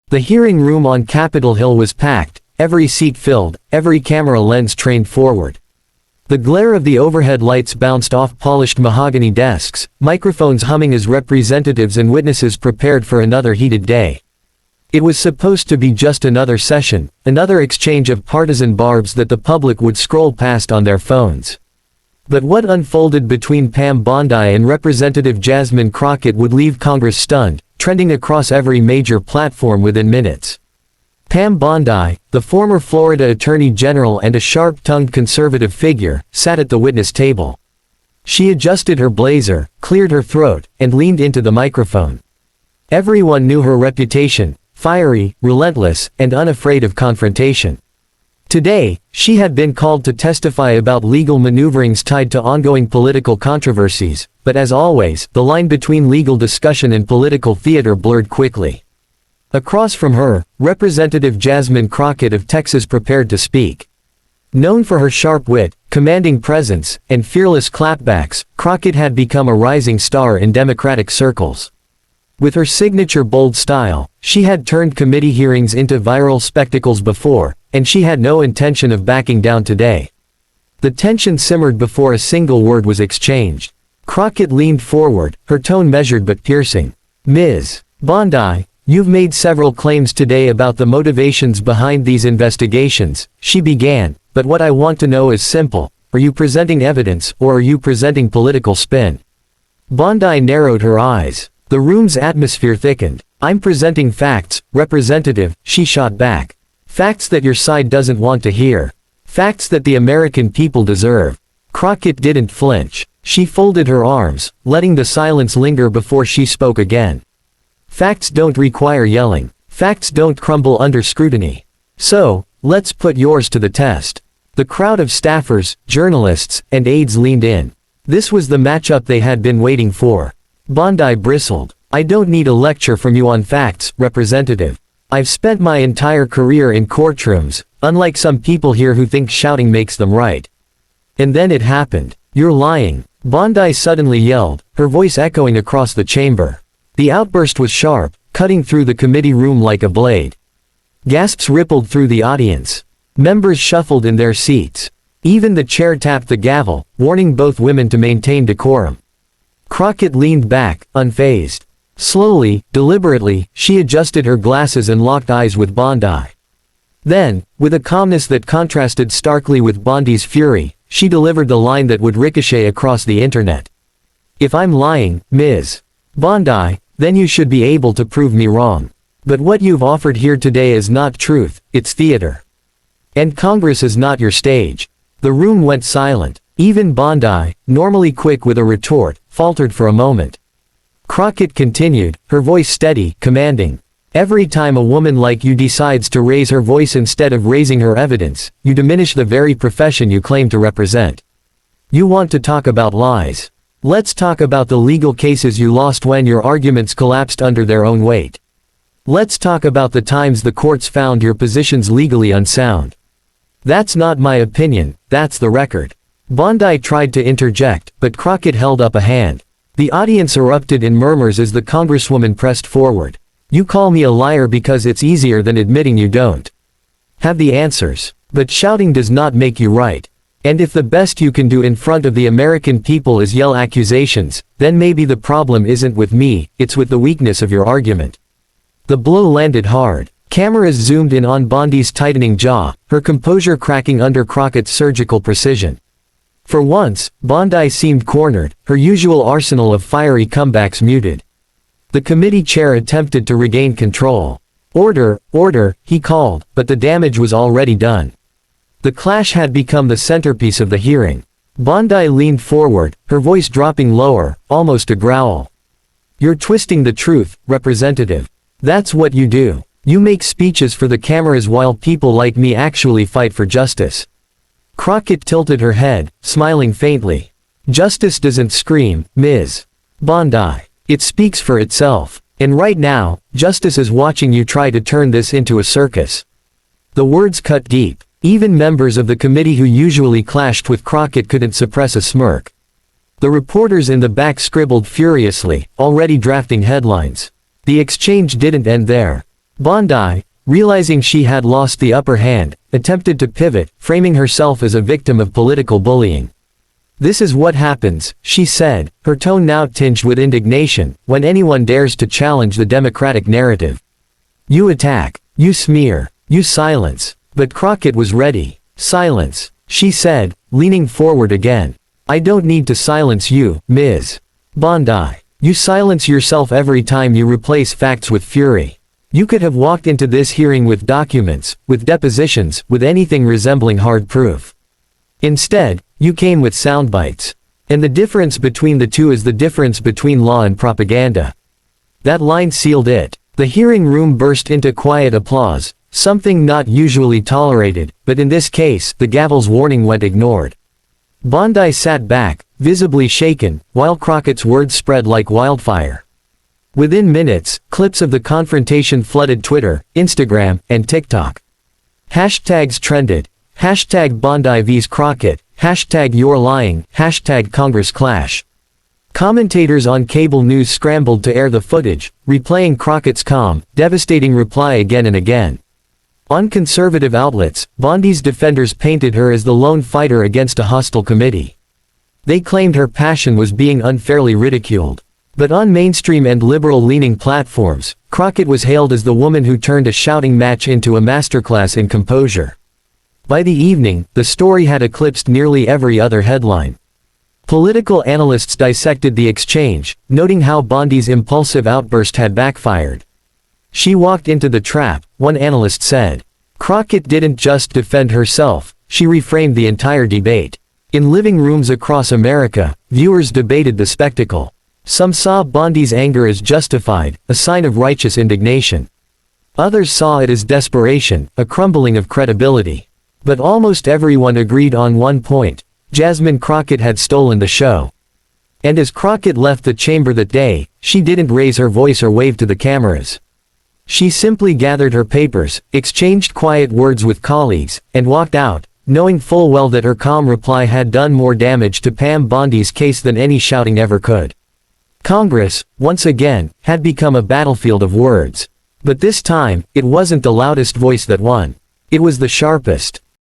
The hearing room on Capitol Hill was packed, every seat filled, every camera lens trained forward. The glare of the overhead lights bounced off polished mahogany desks, microphones humming as representatives and witnesses prepared for another heated day. It was supposed to be just another session, another exchange of partisan barbs that the public would scroll past on their phones. But what unfolded between Pam Bondi and Representative Jasmine Crockett would leave Congress stunned, trending across every major platform within minutes. Pam Bondi, the former Florida Attorney General and a sharp-tongued conservative figure, sat at the witness table. She adjusted her blazer, cleared her throat, and leaned into the microphone. Everyone knew her reputation: fiery, relentless, and unafraid of confrontation. Today, she had been called to testify about legal maneuverings tied to ongoing political controversies, but as always, the line between legal discussion and political theater blurred quickly. Across from her, Representative Jasmine Crockett of Texas prepared to speak. Known for her sharp wit, commanding presence, and fearless clapbacks, Crockett had become a rising star in Democratic circles. With her signature bold style, she had turned committee hearings into viral spectacles before, and she had no intention of backing down today. The tension simmered before a single word was exchanged. Crockett leaned forward, her tone measured but piercing. "Ms. Bondi, you've made several claims today about the motivations behind these investigations," she began, "but what I want to know is simple. Are you presenting evidence, or are you presenting political spin?" Bondi narrowed her eyes. The room's atmosphere thickened. "I'm presenting facts, Representative," she shot back. "Facts that your side doesn't want to hear. Facts that the American people deserve." Crockett didn't flinch. She folded her arms, letting the silence linger before she spoke again. "Facts don't require yelling. Facts don't crumble under scrutiny. So, let's put yours to the test." The crowd of staffers, journalists, and aides leaned in. This was the matchup they had been waiting for. Bondi bristled. "I don't need a lecture from you on facts, Representative. I've spent my entire career in courtrooms, unlike some people here who think shouting makes them right. And then it happened. You're lying." Bondi suddenly yelled, her voice echoing across the chamber. The outburst was sharp, cutting through the committee room like a blade. Gasps rippled through the audience. Members shuffled in their seats. Even the chair tapped the gavel, warning both women to maintain decorum. Crockett leaned back, unfazed. Slowly, deliberately, she adjusted her glasses and locked eyes with Bondi. Then, with a calmness that contrasted starkly with Bondi's fury, she delivered the line that would ricochet across the internet. "If I'm lying, Ms. Bondi, then you should be able to prove me wrong. But what you've offered here today is not truth, it's theater. And Congress is not your stage." The room went silent. Even Bondi, normally quick with a retort, faltered for a moment. Crockett continued, her voice steady, commanding. "Every time a woman like you decides to raise her voice instead of raising her evidence, you diminish the very profession you claim to represent. You want to talk about lies. Let's talk about the legal cases you lost when your arguments collapsed under their own weight. Let's talk about the times the courts found your positions legally unsound. That's not my opinion, that's the record." Bondi tried to interject, but Crockett held up a hand. The audience erupted in murmurs as the congresswoman pressed forward. "You call me a liar because it's easier than admitting you don't have the answers. But shouting does not make you right. And if the best you can do in front of the American people is yell accusations, then maybe the problem isn't with me, it's with the weakness of your argument." The blow landed hard. Cameras zoomed in on Bondi's tightening jaw, her composure cracking under Crockett's surgical precision. For once, Bondi seemed cornered, her usual arsenal of fiery comebacks muted. The committee chair attempted to regain control. "Order, order," he called, but the damage was already done. The clash had become the centerpiece of the hearing. Bondi leaned forward, her voice dropping lower, almost a growl. "You're twisting the truth, Representative. That's what you do. You make speeches for the cameras while people like me actually fight for justice." Crockett tilted her head, smiling faintly. "Justice doesn't scream, Ms. Bondi. It speaks for itself. And right now, justice is watching you try to turn this into a circus." The words cut deep. Even members of the committee who usually clashed with Crockett couldn't suppress a smirk. The reporters in the back scribbled furiously, already drafting headlines. The exchange didn't end there. Bondi, realizing she had lost the upper hand, attempted to pivot, framing herself as a victim of political bullying. "This is what happens," she said, her tone now tinged with indignation, "when anyone dares to challenge the democratic narrative. You attack, you smear, you silence." But Crockett was ready. "Silence," she said, leaning forward again. "I don't need to silence you, Ms. Bondi. You silence yourself every time you replace facts with fury. You could have walked into this hearing with documents, with depositions, with anything resembling hard proof. Instead, you came with soundbites. And the difference between the two is the difference between law and propaganda." That line sealed it. The hearing room burst into quiet applause, something not usually tolerated, but in this case, the gavel's warning went ignored. Bondi sat back, visibly shaken, while Crockett's words spread like wildfire. Within minutes, clips of the confrontation flooded Twitter, Instagram, and TikTok. Hashtags trended. Hashtag Bondi vs Crockett, hashtag you're lying, hashtag Congress clash. Commentators on cable news scrambled to air the footage, replaying Crockett's calm, devastating reply again and again. On conservative outlets, Bondi's defenders painted her as the lone fighter against a hostile committee. They claimed her passion was being unfairly ridiculed. But on mainstream and liberal-leaning platforms, Crockett was hailed as the woman who turned a shouting match into a masterclass in composure. By the evening, the story had eclipsed nearly every other headline. Political analysts dissected the exchange, noting how Bondi's impulsive outburst had backfired. "She walked into the trap," one analyst said. Crockett didn't just defend herself, she reframed the entire debate. In living rooms across America, viewers debated the spectacle. Some saw Bondi's anger as justified, a sign of righteous indignation. Others saw it as desperation, a crumbling of credibility. But almost everyone agreed on one point: Jasmine Crockett had stolen the show. And as Crockett left the chamber that day, she didn't raise her voice or wave to the cameras. She simply gathered her papers, exchanged quiet words with colleagues, and walked out, knowing full well that her calm reply had done more damage to Pam Bondi's case than any shouting ever could. Congress, once again, had become a battlefield of words. But this time, it wasn't the loudest voice that won. It was the sharpest.